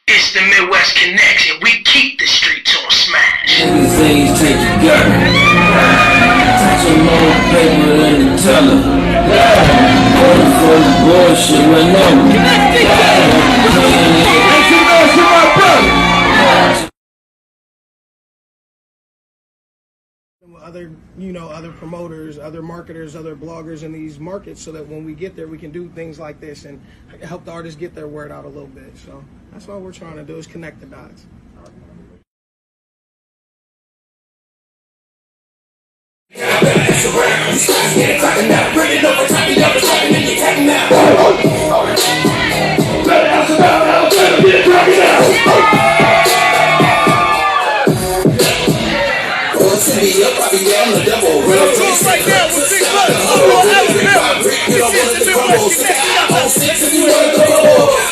It's the Midwest Connectz, and we keep the streets on smash. Everything's taken care of. Touch a more paper than the teller. Going for the bullshit when other promoters, other marketers, other bloggers in these markets, so that when we get there, we can do things like this and help the artists get their word out a little bit. So that's all we're trying to do, is connect the dots. Right now with Big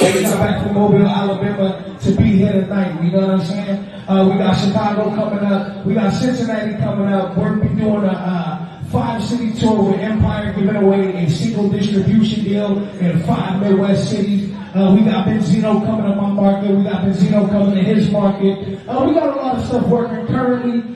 Every time back from Mobile, Alabama to be here tonight, you know what I'm saying? We got Chicago coming up, we got Cincinnati coming up. We're doing a 5-city tour with Empire, giving away a single distribution deal in 5 Midwest cities. We got Benzino coming to my market, we got Benzino coming to his market. We got a lot of stuff working currently.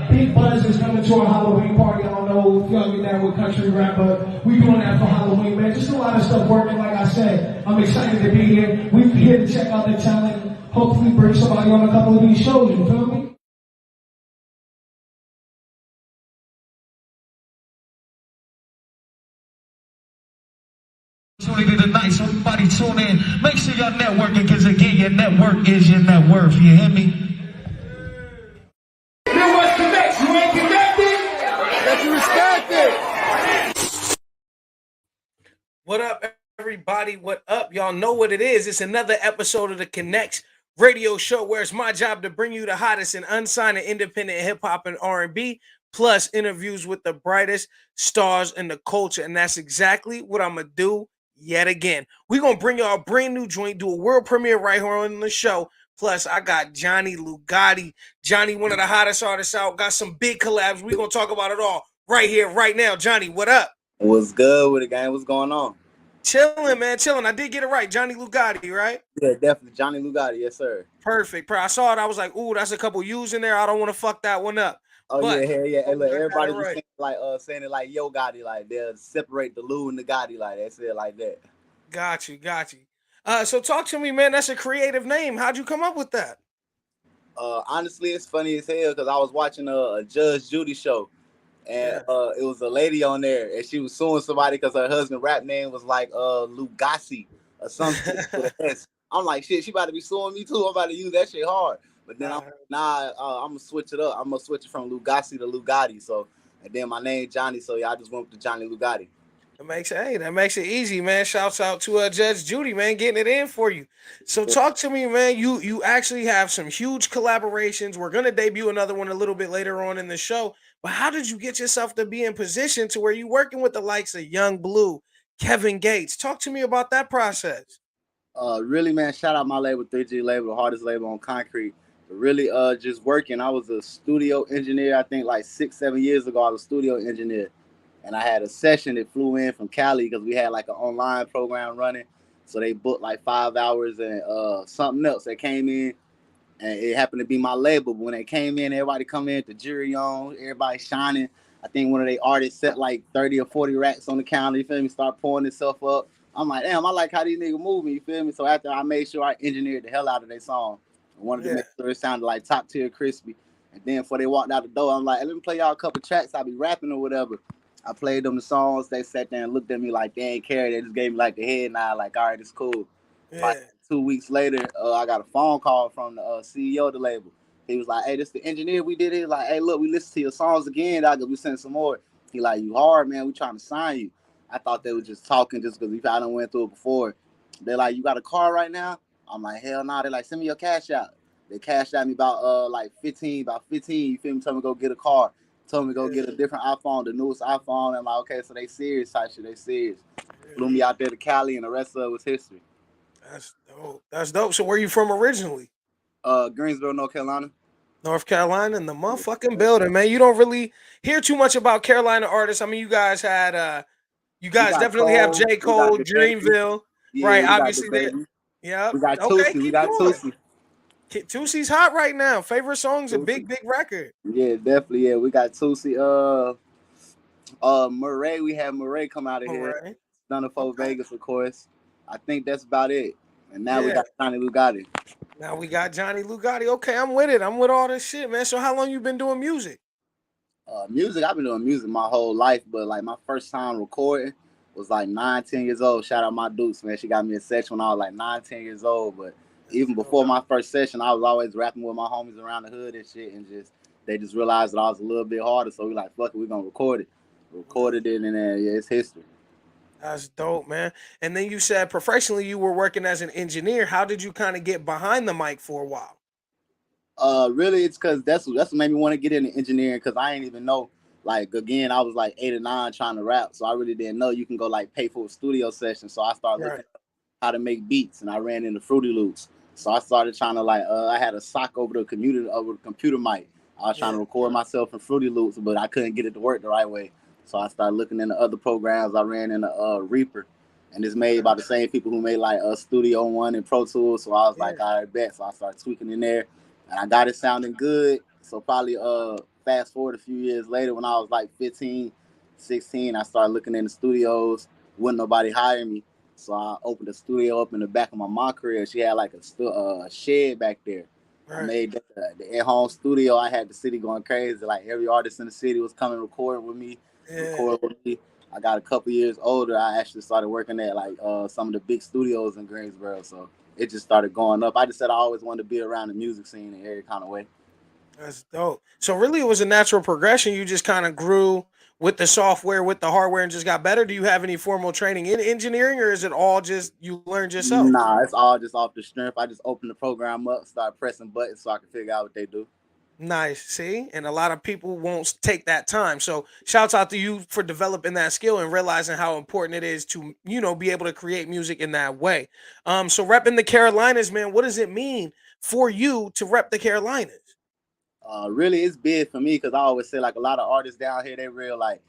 Big Buzz is coming to a Halloween party. I don't know if y'all get down with country rap, but we doing that for Halloween, man. Just a lot of stuff working, like I said. I'm excited to be here. We're here to check out the talent. Hopefully bring somebody on a couple of these shows, you feel me? Tonight, so everybody tune in. Make sure y'all networking, because again, your network is your net worth. You hear me? Midwest Connectz, you ain't connected? That you respect it. What up, everybody? What up? Y'all know what it is. It's another episode of the Connectz radio show, where it's my job to bring you the hottest and unsigned and independent hip hop and R&B, plus interviews with the brightest stars in the culture. And that's exactly what I'm going to do yet again. We're going to bring y'all a brand new joint, do a world premiere right here on the show. Plus, I got Johnny Lugautti. Johnny, one of the hottest artists out. Got some big collabs. We're going to talk about it all right here, right now. Johnny, what up? What's good with it, gang? What's going on? Chilling, man. Chilling. I did get it right. Johnny Lugautti, right? Yeah, definitely. Johnny Lugautti. Yes, sir. Perfect. I saw it. I was like, ooh, that's a couple U's in there. I don't want to fuck that one up. Oh, but, yeah. Hey, look, everybody just right. saying it like Yo Gotti, like they'll separate the Lou and the Gotti, like that's it, like that. Got you. So talk to me, man. That's a creative name. How'd you come up with that? Honestly, it's funny as hell because I was watching a Judge Judy show, and it was a lady on there, and she was suing somebody because her husband rap name was like Lugautti or something with an S. I'm like, shit, she about to be suing me too. I'm about to use that shit hard. But then I'm gonna switch it up. I'm gonna switch it from Lugautti to Lugautti. So, and then my name Johnny, so I just went with Johnny Lugautti. That makes it easy, man. Shouts out to Judge Judy, man, getting it in for you. So talk to me, man. You actually have some huge collaborations. We're gonna debut another one a little bit later on in the show. But how did you get yourself to be in position to where you're working with the likes of Yung Bleu, Kevin Gates? Talk to me about that process. Really, man, shout out my label, 3G label, the hardest label on concrete. But really, just working. I was a studio engineer, I think like 6-7 years ago. I was a studio engineer. And I had a session that flew in from Cali because we had like an online program running. So they booked like 5 hours and something else that came in. And it happened to be my label. But when they came in, everybody come in, the jury on, everybody shining. I think one of their artists set like 30 or 40 racks on the counter, you feel me? Start pouring itself up. I'm like, damn, I like how these niggas move me, you feel me? So after I made sure I engineered the hell out of their song, I wanted to make sure it sounded like top tier crispy. And then before they walked out the door, I'm like, hey, let me play y'all a couple tracks. I'll be rapping or whatever. I played them the songs. They sat there and looked at me like they ain't care. They just gave me like the head nod, like, all right, it's cool. Like 2 weeks later, I got a phone call from the CEO of the label. He was like, hey, this the engineer we did it. Like, hey, look, we listened to your songs again. We sent some more. He like, you hard, man. We trying to sign you. I thought they were just talking just because I done went through it before. They're like, you got a car right now? I'm like, hell no. Nah. They're like, send me your cash out. They cashed out me about 15, you feel me? Told me to go get a car. Told me to go get a different iPhone, the newest iPhone. I'm like, okay, so they serious type shit. They serious. Flew me out there to Cali, and the rest of it was history. That's dope. So where you from originally? Greensboro, North Carolina. North Carolina in the motherfucking building, man. You don't really hear too much about Carolina artists. I mean, you guys definitely have J. Cole, Dreamville, right? Obviously, Yep. We got Okay, Tootsie. We keep got going. Tootsie. Toosie's hot right now. Favorite song's a Tootsie. big record. Yeah, definitely. Yeah, we got Tootsie. Murray. We had Murray come out of All here. right. Done it for Okay. Vegas, of course. I think that's about it. And now we Yeah. got Johnny Lugautti. Now we got Johnny Lugautti. Okay, I'm with it. I'm with all this shit, man. So how long you been doing music? Music, I've been doing music my whole life, but like my first time recording was like 9, 10 years old. Shout out my Dukes, man. She got me a session when I was like 9, 10 years old. But even before my first session, I was always rapping with my homies around the hood and shit, and they just realized that I was a little bit harder. So we like, fuck it, we gonna record it. Recorded it, and then yeah, it's history. That's dope, man. And then you said professionally you were working as an engineer. How did you kind of get behind the mic for a while? Really, it's because that's what made me want to get into engineering. Because I ain't even know. Like again, I was like 8 or 9 trying to rap, so I really didn't know you can go like pay for a studio session. So I started looking Right. up how to make beats, and I ran into Fruity Loops. So I started trying to like I had a sock over the computer mic. I was trying to Yeah. record myself in Fruity Loops, but I couldn't get it to work the right way. So I started looking into other programs. I ran into Reaper, and it's made by the same people who made like Studio One and Pro Tools. So I was like, Yeah. all right, bet. So I started tweaking in there, and I got it sounding good. So probably fast forward a few years later, when I was like 15, 16, I started looking in the studios. Wouldn't nobody hire me. So I opened a studio up in the back of my mom crib. She had like a shed back there. I Right. made the at-home studio. I had the city going crazy. Like every artist in the city was coming recording with me, Yeah. record with me. I got a couple years older. I actually started working at like some of the big studios in Greensboro. So it just started going up. I just said I always wanted to be around the music scene in every kind of way. That's dope. So really it was a natural progression. You just kind of grew with the software, with the hardware, and just got better. Do you have any formal training in engineering, or is it all just you learned yourself? Nah, it's all just off the strength. I just opened the program up, start pressing buttons so I can figure out what they do. Nice. See, and a lot of people won't take that time. So, shouts out to you for developing that skill and realizing how important it is to, be able to create music in that way. So repping the Carolinas, man, what does it mean for you to rep the Carolinas? Really, it's big for me because I always say like a lot of artists down here, they real like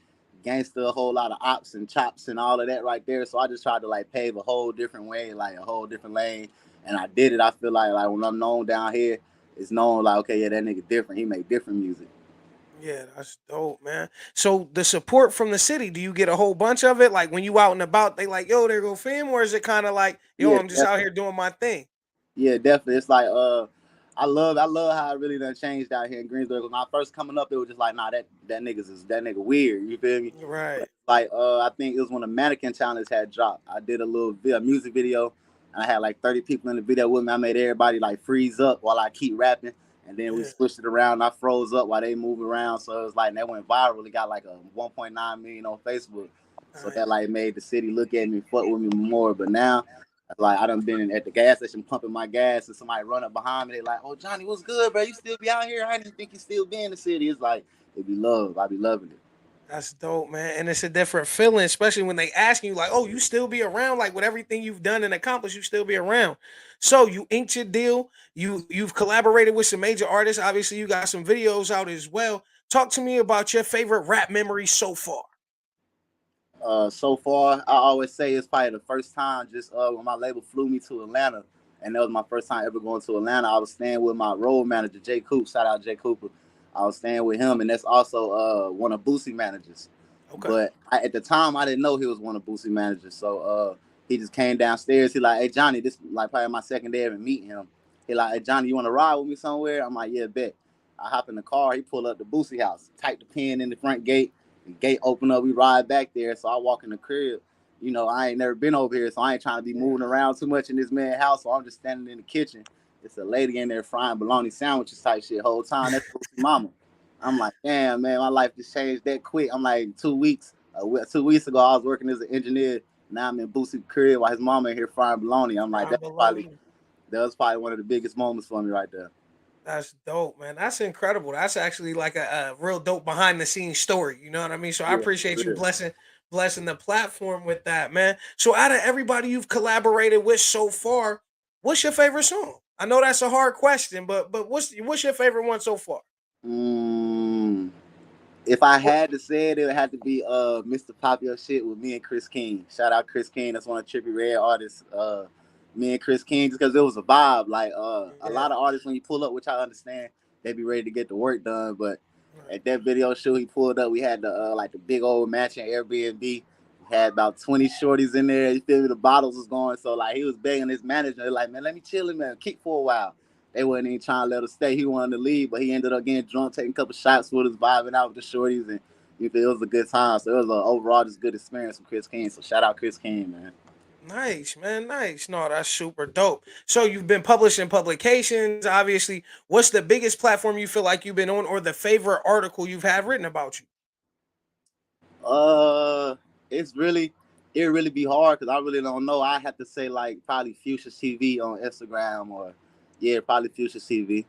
gangster, a whole lot of ops and chops and all of that right there. So I just tried to like pave a whole different way, like a whole different lane, and I did it. I feel like when I'm known down here, it's known like okay, yeah, that nigga different. He make different music. Yeah, that's dope, man. So the support from the city, do you get a whole bunch of it? Like when you out and about, they like, yo, there go fam, or is it kind of like, yo, Yeah, I'm just out here doing my thing? yeah, definitely. It's like I love how it really done changed out here in Greensboro. When I first coming up, it was just like, nah, that nigga weird. You feel me? Right. But like I think it was when the mannequin challenge had dropped. I did a music video, and I had like 30 people in the video with me. I made everybody like freeze up while I keep rapping, and then we Yeah. switched it around. I froze up while they moved around, so it was like that went viral. It got like a 1.9 million on Facebook. So Nice. that like made the city look at me, fuck with me more. But now like I done been at the gas station pumping my gas, and somebody run up behind me. They like, "Oh Johnny, what's good, bro? You still be out here? I didn't think you still be in the city." It's like it be love. I be loving it. That's dope, man. And it's a different feeling, especially when they ask you, like, oh, you still be around, like with everything you've done and accomplished, you still be around. So you inked your deal. You've collaborated with some major artists. Obviously, you got some videos out as well. Talk to me about your favorite rap memory so far. So far, I always say it's probably the first time just when my label flew me to Atlanta, and that was my first time ever going to Atlanta. I was staying with my road manager, Jay Coop. Shout out Jay Cooper. I was staying with him, and that's also one of Boosie managers. Okay. But at the time, I didn't know he was one of Boosie managers. So he just came downstairs. He like, "Hey Johnny, this like probably my second day ever meeting him." He like, "Hey Johnny, you want to ride with me somewhere?" I'm like, "Yeah, bet." I hop in the car. He pull up the Boosie house, type the pin in the front gate. The gate open up, we ride back there. So I walk in the crib. You know, I ain't never been over here, so I ain't trying to be moving around too much in this man's house. So I'm just standing in the kitchen. It's a lady in there frying bologna sandwiches type shit whole time. That's Boosie mama. I'm like, damn, man, my life just changed that quick. I'm like, 2 weeks. 2 weeks ago, I was working as an engineer. Now I'm in Boosie crib while his mama in here frying bologna. I'm like, Ron Baloney. that was probably one of the biggest moments for me right there. That's dope, man. That's incredible. That's actually like a real dope behind the scenes story. You know what I mean? So I Yeah, appreciate you real. blessing the platform with that, man. So out of everybody you've collaborated with so far, what's your favorite song? I know that's a hard question, but what's your favorite one so far? Mm, if I had to say it, it would have to be Mr. Pop Your Shit with me and Chris King. Shout out Chris King. That's one of Trippie Red artists. me and Chris King, just because it was a vibe. Like a lot of artists, when you pull up, which I understand, they be ready to get the work done. But at that video shoot he pulled up, we had the like the big old mansion Airbnb. We had about 20 shorties in there. You feel me? The bottles was going. So like he was begging his manager, like, man, let me chill him, man, keep for a while. They wasn't even trying to let us stay. He wanted to leave, but he ended up getting drunk, taking a couple shots with us, vibing out with the shorties, and you feel it was a good time. So it was an overall just good experience with Chris King. So shout out Chris King, man. Nice, man. Nice. No, that's super dope. So you've been published in publications, obviously. What's the biggest platform you feel like you've been on, or the favorite article you've had written about you? It's really, it really be hard because I really don't know. I have to say like probably Fuchsia TV on Instagram, or probably Fuchsia TV.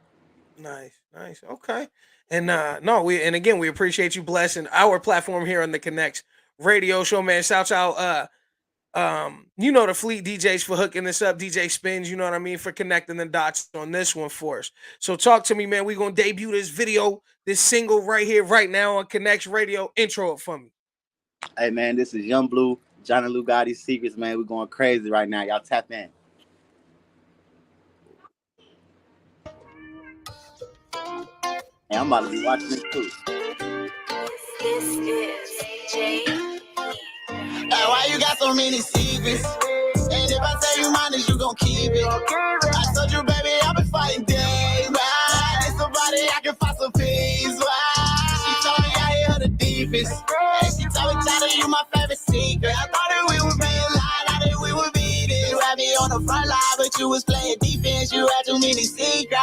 Nice, nice. Okay. And no, we appreciate you blessing our platform here on the Connects radio show, man. Shout out the Fleet DJs for hooking this up, DJ Spins, you know what I mean, for connecting the dots on this one for us. So talk to me, man. We're gonna debut this video, this single right here, right now on Connects Radio. Intro it for me. Hey man, this is Yung Bleu, Johnny Lugautti Secrets, man. We're going crazy right now. Y'all tap in. Hey, I'm about to be watching it too. This is J. Hey, why you got so many secrets? And if I tell you mine, is you gon' keep it? I told you, baby, I've been fighting days. Why? There's somebody I can find some peace. Why? She told me I hit her the deepest. And she told me, Tyler, you my favorite secret. I thought that we would be alive, I think we would be there. You had me on the front line, but you was playing defense. You had too many secrets.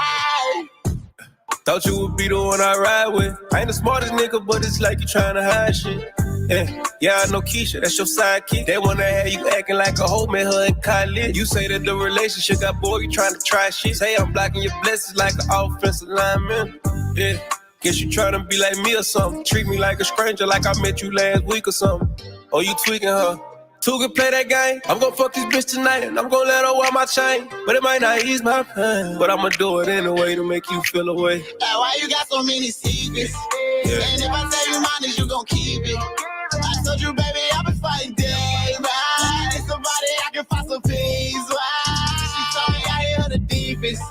Thought you would be the one I ride with. I ain't the smartest nigga, but it's like you trying to hide shit. Yeah, I know Keisha, that's your sidekick. They wanna have you acting like a hoe, man, her and college. You say that the relationship got bored, you trying to try shit. Say I'm blocking your blessings like an offensive lineman. Yeah, guess you trying to be like me or something. Treat me like a stranger, like I met you last week or something. Or you tweaking her. Two can play that game. I'm gonna fuck this bitch tonight and I'm gonna let her wear my chain. But it might not ease my pain. But I'ma do it anyway to make you feel away. Why you got so many secrets? Yeah. And if I tell you mine, is you gon' keep it? I told you, baby, I've been fighting days. Why? There's somebody I can find some peace. Why? She told me I hit her the deepest.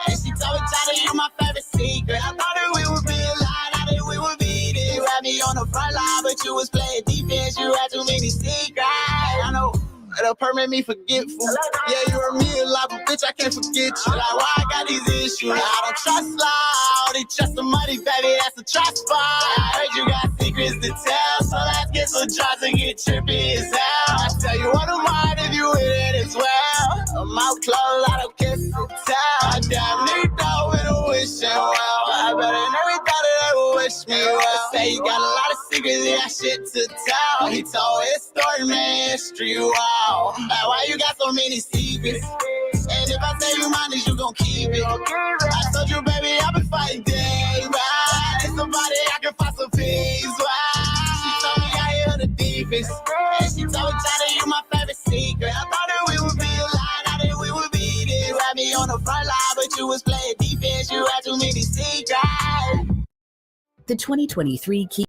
And she told me, Tyler, you my favorite secret. I thought that we would be alive, I think we would be there. You had me on the front line, but you was playing defense. You had too many secrets. I know. It'll permit me forgetful. Yeah, you heard me a lot, but bitch, I can't forget you. Like, why I got these issues? I don't trust law. They trust the money, baby, that's a trust spot. I heard you got secrets to tell, so let's get some drugs and get trippy as hell. I tell you what I'm mind if you with it as well. I'm out close, I don't kiss and tell. I damn near know with a wishing well. I bet I never thought that they would wish me well. Say you got a lot of secrets, he got shit to tell. He told his story, man, history, wow. Like, why you got so many secrets? And if I say you mine, is you gon' keep it? I told you, baby, I've been fighting days. Why? There's somebody I can find some peace. Why? She told me I hit her the deepest. And she told me, Tyler, you my favorite secret. I thought that we would be alive, I think we would be there. You had me on the front line, but you was playing defense. You had too many secrets. The 2023 Key.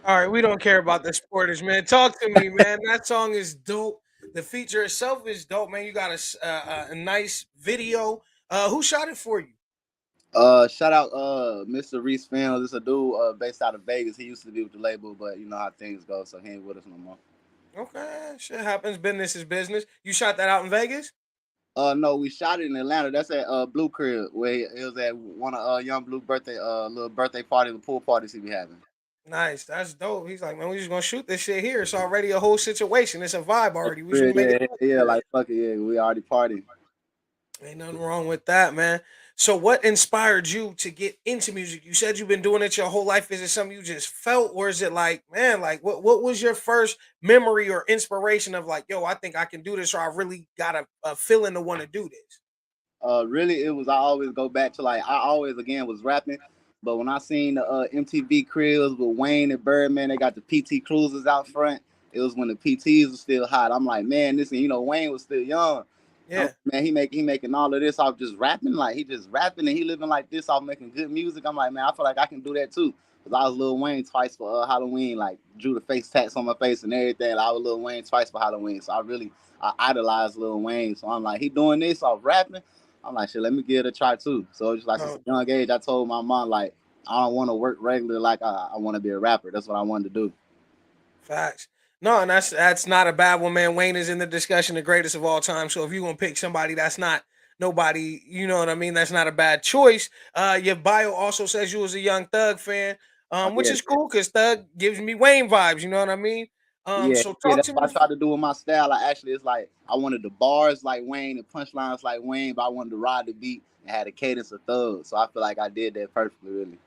All right, we don't care about the supporters, man. Talk to me, man. That song is dope. The feature itself is dope, man. You got a nice video. Who shot it for you? Shout out Mr. Reese Films. This is a dude based out of Vegas. He used to be with the label, but you know how things go, so he ain't with us no more. Okay, shit happens. Business is business. You shot that out in Vegas? No, we shot it in Atlanta. That's at Blue Crib, where it was at one of Yung Bleu birthday little birthday party, the pool parties he be having. Nice, that's dope. He's like, man, we just gonna shoot this shit here. It's already a whole situation. It's a vibe already. We should make it. Yeah, like fuck it, yeah. We already partying. Ain't nothing wrong with that, man. So, what inspired you to get into music? You said you've been doing it your whole life. Is it something you just felt, or is it like, man, like what was your first memory or inspiration of like, yo, I think I can do this, or I really got a feeling to want to do this? Really, it was I always go back to like I always again was rapping. But when I seen the MTV cribs with Wayne and Birdman, they got the PT Cruisers out front. It was when the PTs was still hot. I'm like, man, this, you know, Wayne was still young. Yeah, man, he making all of this off just rapping. Like he just rapping and he living like this off making good music. I'm like, man, I feel like I can do that too. Cause I was Lil Wayne twice for Halloween, like drew the face tats on my face and everything. Like, I was Lil Wayne twice for Halloween, so I idolized Lil Wayne. So I'm like, he doing this off rapping. I'm like, shit, let me give it a try too. So just like since a young age, I told my mom like, I don't want to work regular, like I want to be a rapper. That's what I wanted to do. Facts. No, and that's not a bad one, man. Wayne is in the discussion, the greatest of all time. So if you're gonna pick somebody that's not nobody, you know what I mean, that's not a bad choice. Your bio also says you was a Young Thug fan, which Yeah, is cool because Thug gives me Wayne vibes, you know what I mean? yeah, So yeah. talk That's to what I me. tried to do with my style. Like, actually, it's like I wanted the bars like Wayne and punchlines like Wayne, but I wanted to ride the beat and had a cadence of Thug. So I feel like I did that perfectly, really.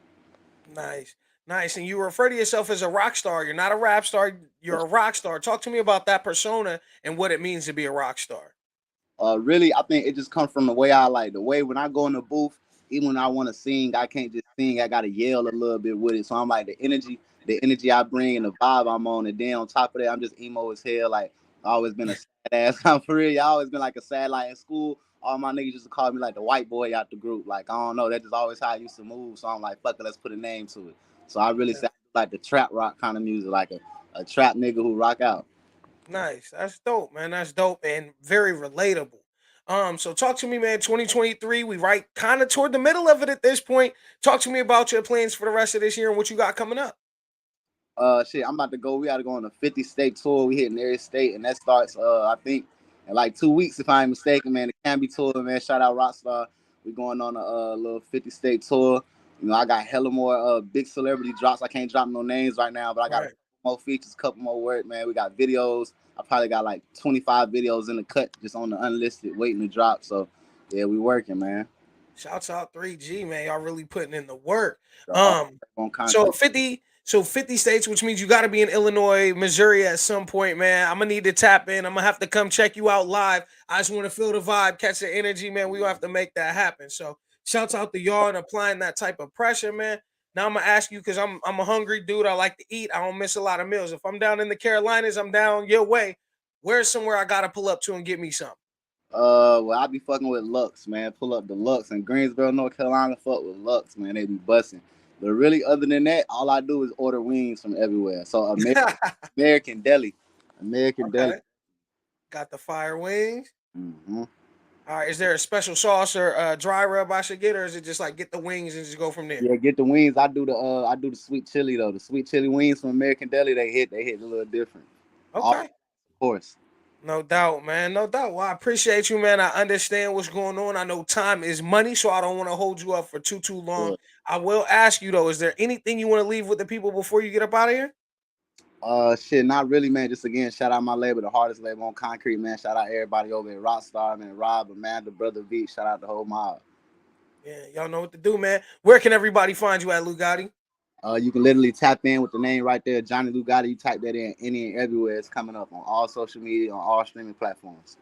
Nice, nice. And you refer to yourself as a rock star. You're not a rap star. You're a rock star. Talk to me about that persona and what it means to be a rock star. Really, I think it just comes from the way I like the way when I go in the booth, even when I want to sing, I can't just sing. I gotta yell a little bit with it. So I'm like the energy I bring and the vibe I'm on, and then on top of that, I'm just emo as hell. Like I always been a sad ass. I'm for real. I always been like a sad like in school. All my niggas used to call me like the white boy out the group. Like I don't know, that's just always how I used to move. So I'm like, fuck it, let's put a name to it. So I really say like the trap rock kind of music, like a trap nigga who rock out. Nice. That's dope, man. That's dope and very relatable. So talk to me, man. 2023, we right kind of toward the middle of it at this point. Talk to me about your plans for the rest of this year and what you got coming up. Shit, I'm about to go. We got to go on a 50 state tour. We hitting every state, and that starts, I think, in like 2 weeks, if I ain't mistaken, man. The Canby tour, man. Shout out Rockstar. We going on a little 50 state tour. You know, I got hella more big celebrity drops. I can't drop no names right now, but I got a Right. couple more features, couple more work, man. We got videos. I probably got like 25 videos in the cut, just on the unlisted, waiting to drop. So, yeah, we working, man. Shouts out 3G, man. Y'all really putting in the work. All Um, on so concrete. 50, so 50 states, which means you got to be in Illinois, Missouri at some point, man. I'm gonna need to tap in. I'm gonna have to come check you out live. I just want to feel the vibe, catch the energy, man. We gonna have to make that happen. So shouts out to y'all and applying that type of pressure, man. Now I'm gonna ask you because I'm a hungry dude. I like to eat. I don't miss a lot of meals. If I'm down in the Carolinas, I'm down your way. Where's somewhere I gotta pull up to and get me some? Well, I be fucking with Lux, man. Pull up the Lux in Greensboro, North Carolina. Fuck with Lux, man. They be busting. But really, other than that, all I do is order wings from everywhere. So American Deli, American Deli. Okay. Got the fire wings. Mm-hmm. All right. Is there a special sauce or dry rub I should get, or is it just like get the wings and just go from there? Yeah, get the wings. I do the sweet chili though. The sweet chili wings from American Deli, they hit a little different. All, Okay. of course. No doubt, man. No doubt. Well, I appreciate you, man. I understand what's going on. I know time is money, so I don't want to hold you up for too long. Good. I will ask you though, is there anything you want to leave with the people before you get up out of here? Shit, not really, man. Just again, shout out my label, the hardest label on concrete, man. Shout out everybody over at Rockstar, man. Rob, Amanda, Brother V. Shout out the whole mob. Yeah, y'all know what to do, man. Where can everybody find you at, Lugautti? You can literally tap in with the name right there, Johnny Lugautti. You type that in any and everywhere. It's coming up on all social media, on all streaming platforms.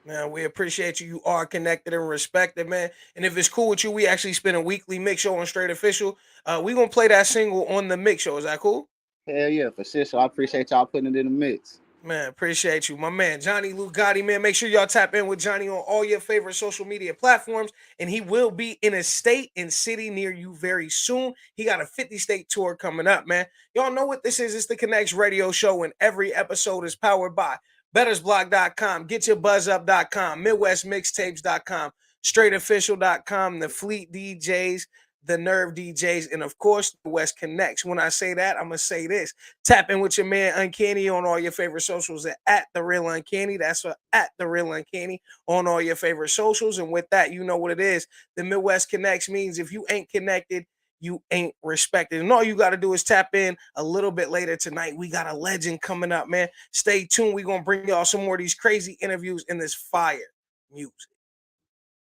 Man, we appreciate you. You are connected and respected, man. And if it's cool with you, we actually spin a weekly mix show on Straight Official. We gonna play that single on the mix show. Is that cool? Hell yeah, for sure. So I appreciate y'all putting it in the mix. Man, appreciate you. My man, Johnny Lugautti, man. Make sure y'all tap in with Johnny on all your favorite social media platforms. And he will be in a state and city near you very soon. He got a 50-state tour coming up, man. Y'all know what this is. It's the Connectz radio show, and every episode is powered by bettersblog.com, getyourbuzzup.com, midwestmixtapes.com, straightofficial.com, the Fleet DJs, the Nerve DJs, and of course, the West Connectz. When I say that, I'm going to say this. Tap in with your man Uncanny on all your favorite socials at The Real Uncanny. That's at The Real Uncanny on all your favorite socials. And with that, you know what it is. The Midwest Connectz means if you ain't connected, you ain't respected. And all you got to do is tap in a little bit later tonight. We got a legend coming up, man. Stay tuned. We're going to bring y'all some more of these crazy interviews in this fire music.